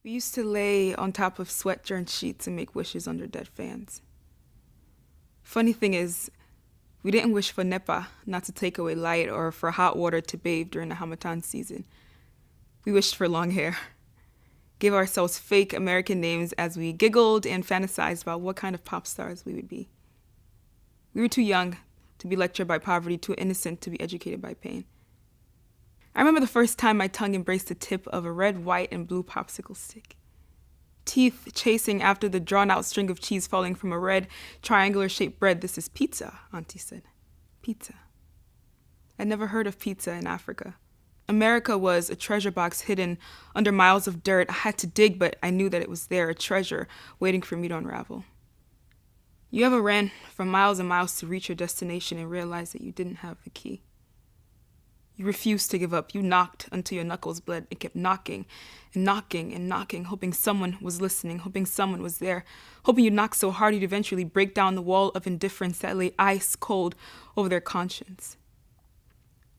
We used to lay on top of sweat-drenched sheets and make wishes under dead fans. Funny thing is, we didn't wish for NEPA not to take away light or for hot water to bathe during the Hamatan season. We wished for long hair. Gave ourselves fake American names as we giggled and fantasized about what kind of pop stars we would be. We were too young to be lectured by poverty, too innocent to be educated by pain. I remember the first time my tongue embraced the tip of a red, white, and blue popsicle stick. Teeth chasing after the drawn-out string of cheese falling from a red, triangular-shaped bread. "This is pizza," Auntie said. Pizza. I'd never heard of pizza in Africa. America was a treasure box hidden under miles of dirt. I had to dig, but I knew that it was there, a treasure waiting for me to unravel. You ever ran for miles and miles to reach your destination and realized that you didn't have the key? You refused to give up. You knocked until your knuckles bled and kept knocking and knocking and knocking, hoping someone was listening, hoping someone was there, hoping you knocked so hard you'd eventually break down the wall of indifference that lay ice cold over their conscience.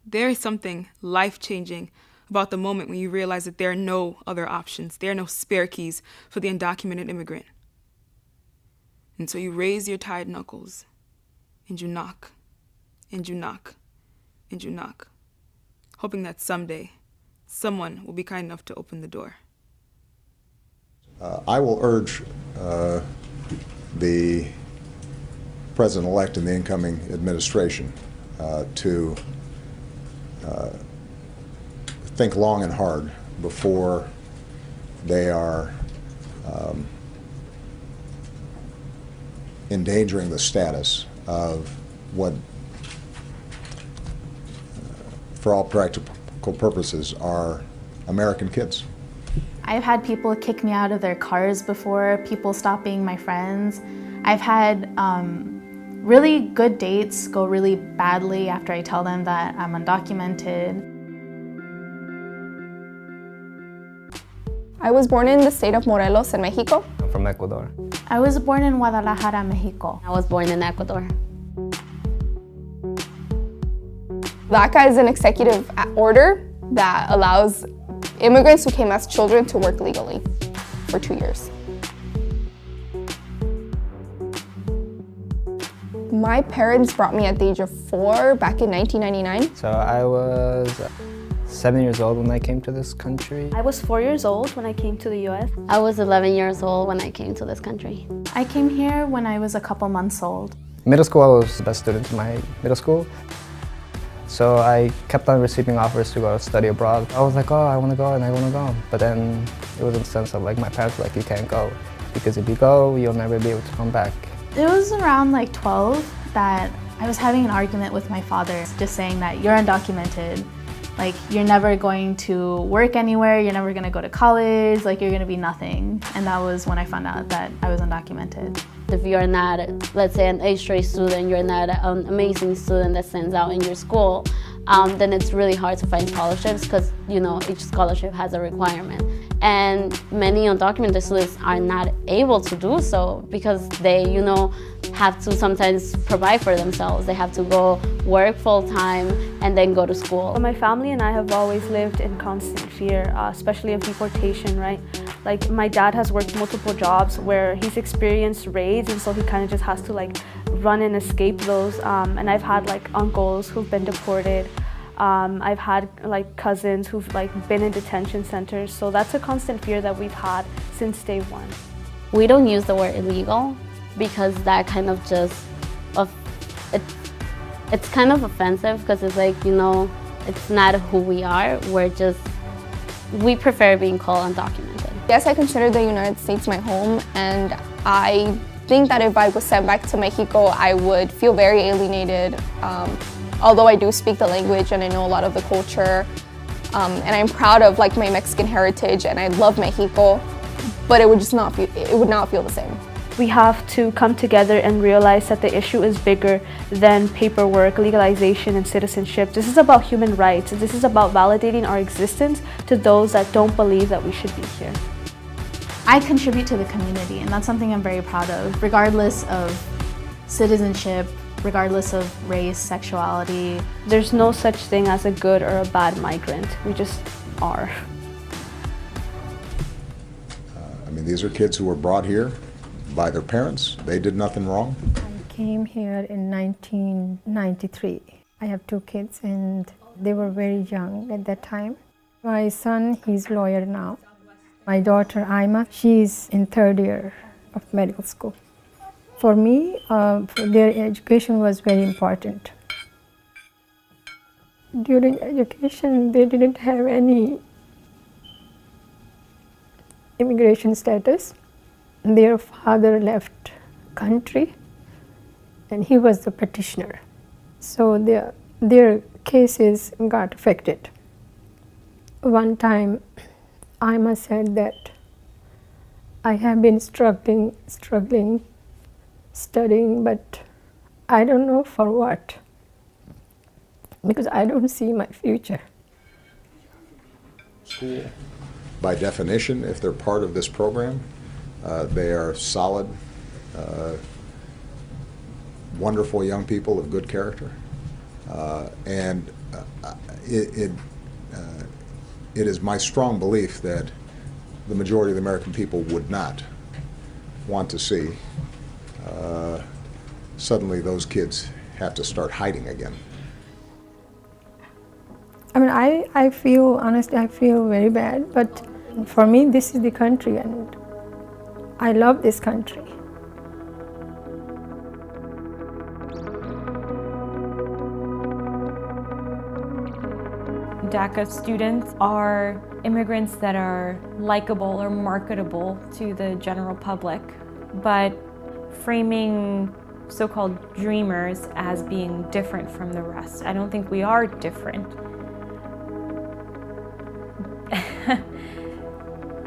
There is something life-changing about the moment when you realize that there are no other options. There are no spare keys for the undocumented immigrant. And so you raise your tired knuckles, and you knock, and you knock, and you knock, hoping that someday someone will be kind enough to open the door. I will urge the president-elect and the incoming administration to think long and hard before they are endangering the status of what, for all practical purposes, are American kids. I've had people kick me out of their cars before, people stop being my friends. I've had really good dates go really badly after I tell them that I'm undocumented. I was born in the state of Morelos in Mexico. I'm from Ecuador. I was born in Guadalajara, Mexico. I was born in Ecuador. DACA is an executive order that allows immigrants who came as children to work legally for 2 years. My parents brought me at the age of 4 back in 1999. So I was 7 years old when I came to this country. I was 4 years old when I came to the U.S. I was 11 years old when I came to this country. I came here when I was a couple months old. Middle school, I was the best student in my middle school. So I kept on receiving offers to go study abroad. I was like, oh, I want to go and I want to go. But then it was in the sense of like my parents were like, you can't go. Because if you go, you'll never be able to come back. It was around like 12 that I was having an argument with my father, just saying that you're undocumented. Like, you're never going to work anywhere, you're never gonna go to college, like, you're gonna be nothing. And that was when I found out that I was undocumented. If you're not, let's say, an A-straight student, you're not an amazing student that stands out in your school, then it's really hard to find scholarships because, you know, each scholarship has a requirement. And many undocumented students are not able to do so because they, you know, have to sometimes provide for themselves. They have to go work full-time and then go to school. Well, my family and I have always lived in constant fear, especially of deportation, right? Like, my dad has worked multiple jobs where he's experienced raids, and so he kind of just has to like run and escape those. And I've had like uncles who've been deported. I've had like cousins who've like been in detention centers. So that's a constant fear that we've had since day one. We don't use the word illegal because that kind of just, it's kind of offensive because it's like, you know, it's not who we are. We prefer being called undocumented. Yes, I consider the United States my home, and I think that if I was sent back to Mexico, I would feel very alienated. Although I do speak the language and I know a lot of the culture, and I'm proud of like my Mexican heritage and I love Mexico, but it would just not feel the same. We have to come together and realize that the issue is bigger than paperwork, legalization, and citizenship. This is about human rights. This is about validating our existence to those that don't believe that we should be here. I contribute to the community, and that's something I'm very proud of, regardless of citizenship, regardless of race, sexuality. There's no such thing as a good or a bad migrant. We just are. mean, these are kids who were brought here by their parents. They did nothing wrong. I came here in 1993. I have two kids and they were very young at that time. My son, he's a lawyer now. My daughter, Ima, she's in third year of medical school. For me, their education was very important. During education, they didn't have any immigration status. Their father left country and he was the petitioner. So their cases got affected. One time, Ima said that I have been struggling, studying, but I don't know for what, because I don't see my future. School, by definition, if they're part of this program, they are solid, wonderful young people of good character, and it is my strong belief that the majority of the American people would not want to see suddenly those kids have to start hiding again. I mean, I feel, honestly, I feel very bad, but for me, this is the country and I love this country. DACA students are immigrants that are likable or marketable to the general public, but framing so-called dreamers as being different from the rest. I don't think we are different.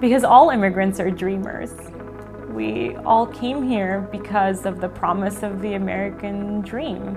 Because all immigrants are dreamers. We all came here because of the promise of the American dream.